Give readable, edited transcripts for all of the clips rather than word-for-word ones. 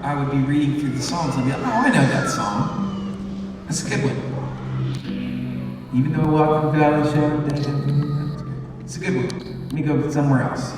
I would be reading through the Psalms and be like, oh, I know that song. That's a good one. Even though I walk through the valley of the shadow of death, it's a good one. Let me go somewhere else.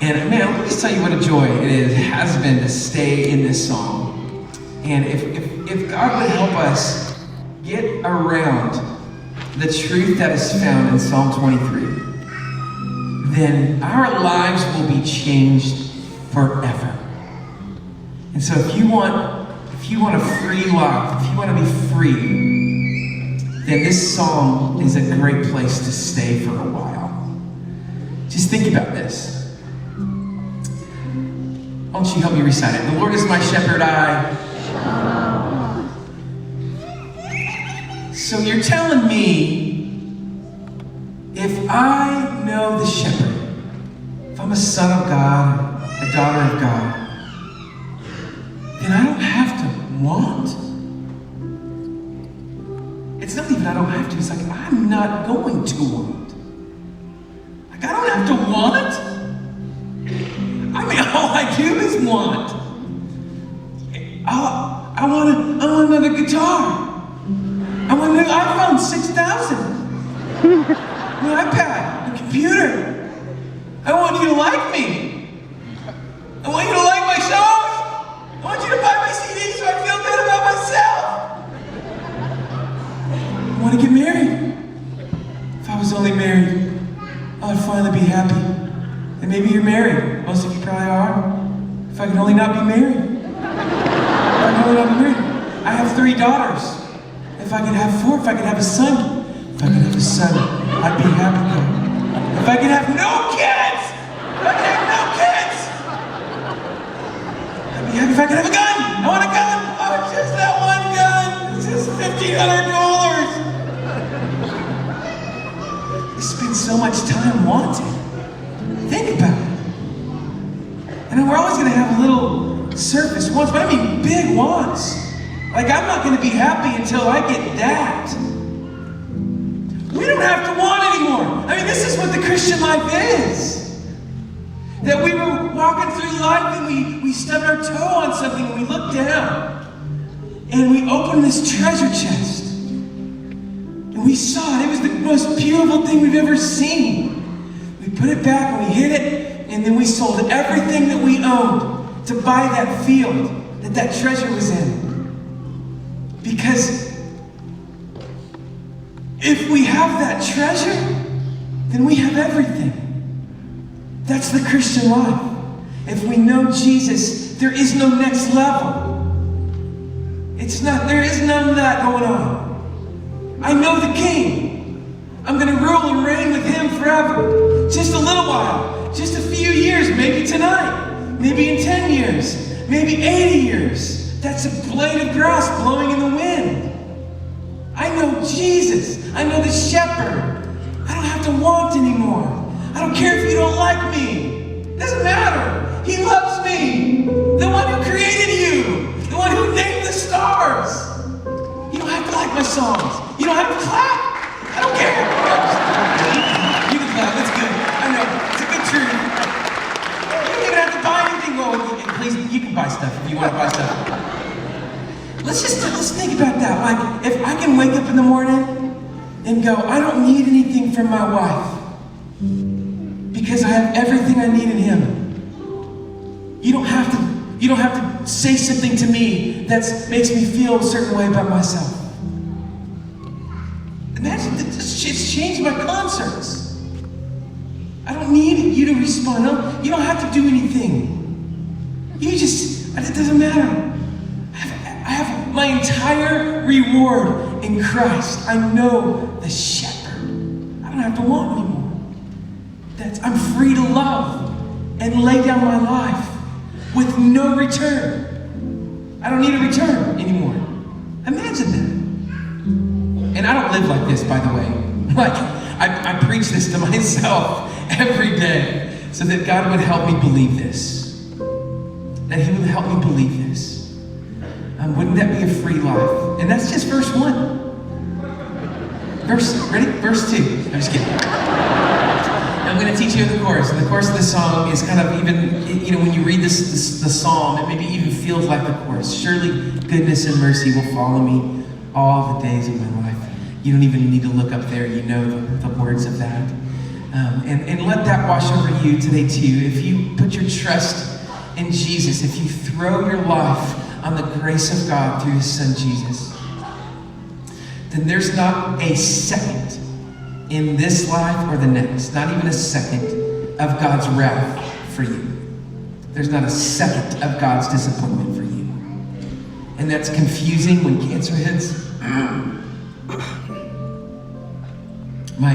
And man, let me just tell you what a joy has been to stay in this song. And if God would help us get around the truth that is found in Psalm 23, then our lives will be changed forever. And so if you want a free life, if you want to be free, then this psalm is a great place to stay for a while. Just think about this. Why don't you help me recite it? The Lord is my shepherd, So you're telling me, if I know the shepherd, if I'm a son of God, a daughter of God, then I don't have to want. It's not even I don't have to, it's like I'm not going to want. Like I don't have to want. I mean, all I do is want. I want another guitar. I want an iPhone 6000. An iPad, a computer. I want you to like me. I want you to like my songs. I want you to buy my CD so I feel good about myself. I want to get married. If I was only married, I'd finally be happy. And maybe you're married. Most of you probably are. If I could only not be married. I have 3 daughters. If I could have 4, if I could have a son. If I could have a son, I'd be happy though. If I could have no kids! I'd be happy if I could have a gun! I want a gun! Oh, just that one gun! It's just $1,500! I spend so much time wanting. Think about it. And we're always going to have little surface wants, but I mean big wants. Like I'm not going to be happy until I get that. We don't have to want anymore. I mean, this is what the Christian life is. That we were walking through life and we stubbed our toe on something and we looked down and we opened this treasure chest and we saw it. It was the most beautiful thing we've ever seen. We put it back and we hid it, and then we sold everything that we owned to buy that field that treasure was in. Because if we have that treasure, then we have everything. That's the Christian life. If we know Jesus, there is no next level. There is none of that going on. I know the King. I'm going to rule and reign with him forever. Just a little while. Just a few years. Maybe tonight. Maybe in 10 years. Maybe 80 years. That's a blade of grass blowing in the wind. I know Jesus. I know the shepherd. I don't have to want anymore. I don't care if you don't like me. It doesn't matter. He loves me. The one who created you. The one who named the stars. You don't have to like my songs. You don't have to clap. I don't care. You can clap, that's good. I know, it's a good truth. You don't even have to buy anything. Well, please, you can buy stuff if you want to buy stuff. Let's think about that. Like, if I can wake up in the morning and go, I don't need anything from my wife because I have everything I need in him. You don't have to say something to me that makes me feel a certain way about myself. Imagine, it's changed my concerts. I don't need you to respond. No, you don't have to do anything. It doesn't matter. I have my entire reward in Christ. I know the shepherd. I don't have to want anymore. I'm free to love and lay down my life with no return. I don't need a return anymore. Imagine that. And I don't live like this, by the way. Like, I preach this to myself every day so that God would help me believe this. That he would help me believe this. Wouldn't that be a free life? And that's just verse 1. Verse 2. I'm just kidding. I'm going to teach you the chorus. And the chorus of the song is kind of even, you know, when you read the psalm, it maybe even feels like the chorus. Surely goodness and mercy will follow me all the days of my life. You don't even need to look up there. You know the words of that. And let that wash over you today too. If you put your trust in Jesus, if you throw your life on the grace of God through his son Jesus, then there's not a second in this life or the next, not even a second of God's wrath for you. There's not a second of God's disappointment for you. And that's confusing when cancer hits. My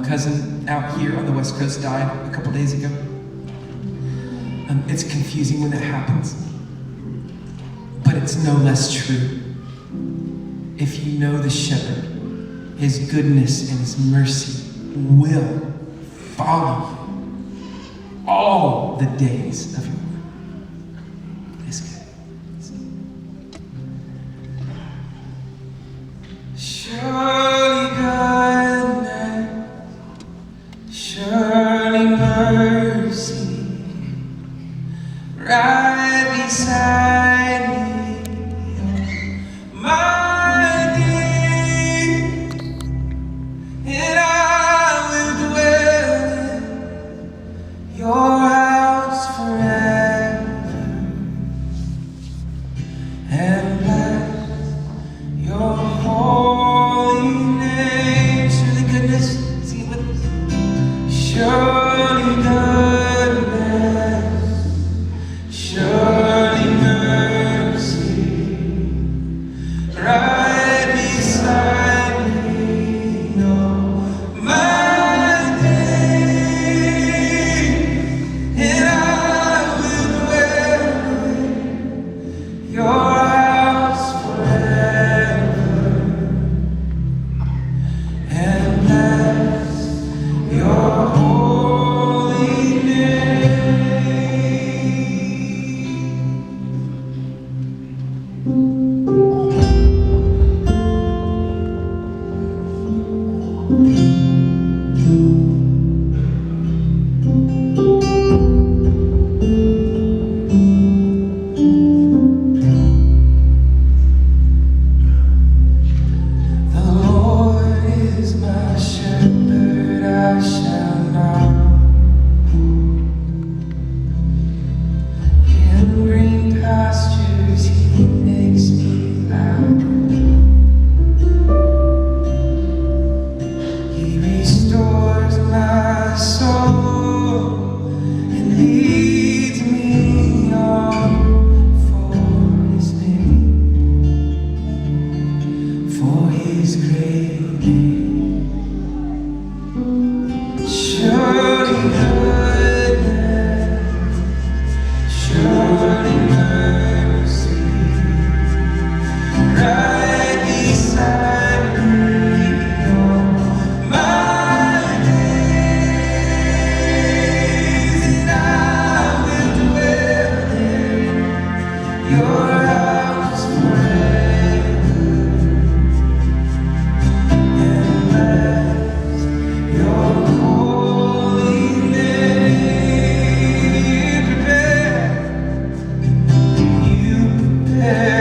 cousin out here on the West Coast died a couple days ago. It's confusing when that happens. But it's no less true. If you know the shepherd, his goodness and his mercy will follow you all the days of your life. It's good. Surely goodness, surely mercy, right beside me, my day, and I will dwell in your house forever, and bless your holy name. Surely goodness, sing it with us. Surely goodness, surely mercy, right beside me, oh, my day, and I will dwell in your house forever, and bless your holy name. The Lord is my shepherd, I shall not. In green pastures he makes me lie. He restores my soul and leads me on for his name, for his great name. Surely goodness, surely mercy, right beside me, oh, my days, and I will dwell in your house forever, and bless your holy name. You prepare